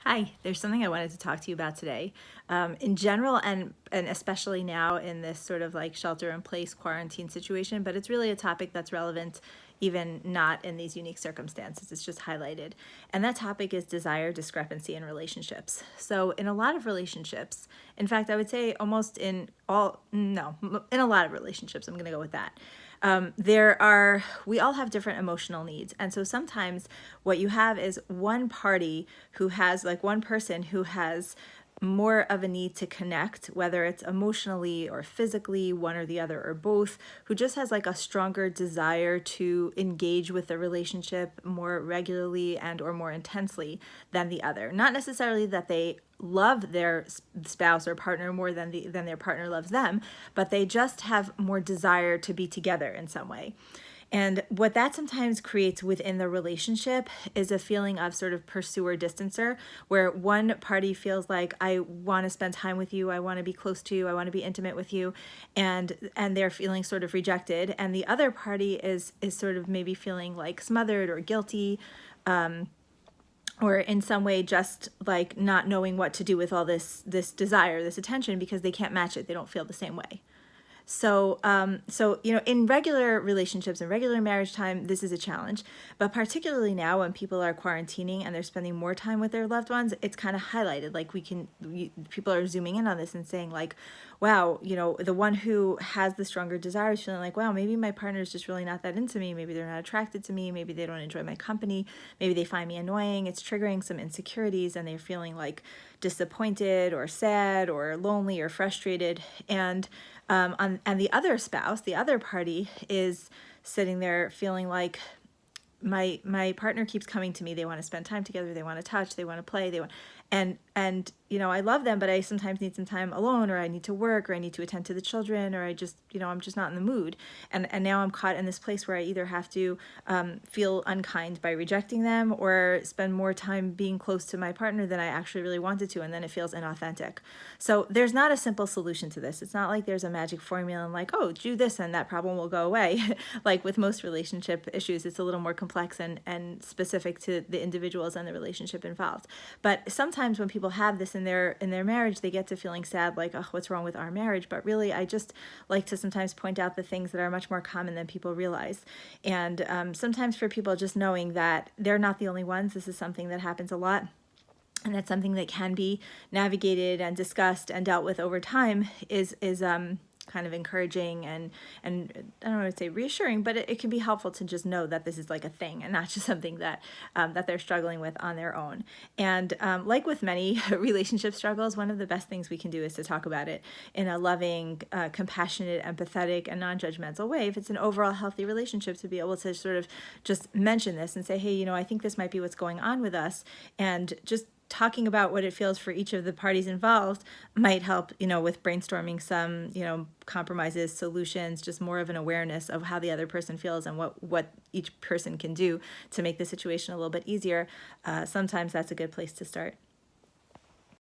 Hi, there's something I wanted to talk to you about today. In general, and especially now in this sort of like shelter in place quarantine situation, but it's really a topic that's relevant even not in these unique circumstances. It's just highlighted. And that topic is desire discrepancy in relationships. So in a lot of relationships, in fact, I would say almost in all, no, in a lot of relationships, I'm going to go with that. We all have different emotional needs. And so sometimes what you have is one party who has, like one person who has more of a need to connect, whether it's emotionally or physically, one or the other or both, who just has like a stronger desire to engage with the relationship more regularly and or more intensely than the other. Not necessarily that they love their spouse or partner more than their partner loves them, but they just have more desire to be together in some way. And what that sometimes creates within the relationship is a feeling of sort of pursuer distancer, where one party feels like, I want to spend time with you, I want to be close to you, I want to be intimate with you, and they're feeling sort of rejected. And the other party is sort of maybe feeling like smothered or guilty, or in some way just like not knowing what to do with all this desire, this attention, because they can't match it. They don't feel the same way. So in regular relationships and regular marriage time, this is a challenge. But particularly now, when people are quarantining and they're spending more time with their loved ones, it's kind of highlighted. Like people are zooming in on this and saying, like, wow, the one who has the stronger desire is feeling like, wow, maybe my partner is just really not that into me. Maybe they're not attracted to me. Maybe they don't enjoy my company. Maybe they find me annoying. It's triggering some insecurities, and they're feeling like disappointed or sad or lonely or frustrated. And the other spouse, the other party, is sitting there feeling like, my partner keeps coming to me. They want to spend time together. They want to touch. They want to play. They want, and I love them, but I sometimes need some time alone, or I need to work, or I need to attend to the children, or I just I'm just not in the mood. And now I'm caught in this place where I either have to feel unkind by rejecting them, or spend more time being close to my partner than I actually really wanted to, and then it feels inauthentic. So there's not a simple solution to this. It's not like there's a magic formula and like, oh, do this and that problem will go away. Like with most relationship issues, it's a little more complex and specific to the individuals and the relationship involved. But sometimes when people have this in their marriage, they get to feeling sad, like, oh, what's wrong with our marriage? But really, I just like to sometimes point out the things that are much more common than people realize. And sometimes for people, just knowing that they're not the only ones. This is something that happens a lot. And that's something that can be navigated and discussed and dealt with over time is kind of encouraging and I don't know what to say, reassuring, but it can be helpful to just know that this is like a thing and not just something that they're struggling with on their own. And like with many relationship struggles, one of the best things we can do is to talk about it in a loving, compassionate, empathetic, and non-judgmental way. If it's an overall healthy relationship, to be able to sort of just mention this and say, hey, I think this might be what's going on with us, and just talking about what it feels for each of the parties involved might help, with brainstorming some, compromises, solutions, just more of an awareness of how the other person feels and what each person can do to make the situation a little bit easier. Sometimes that's a good place to start.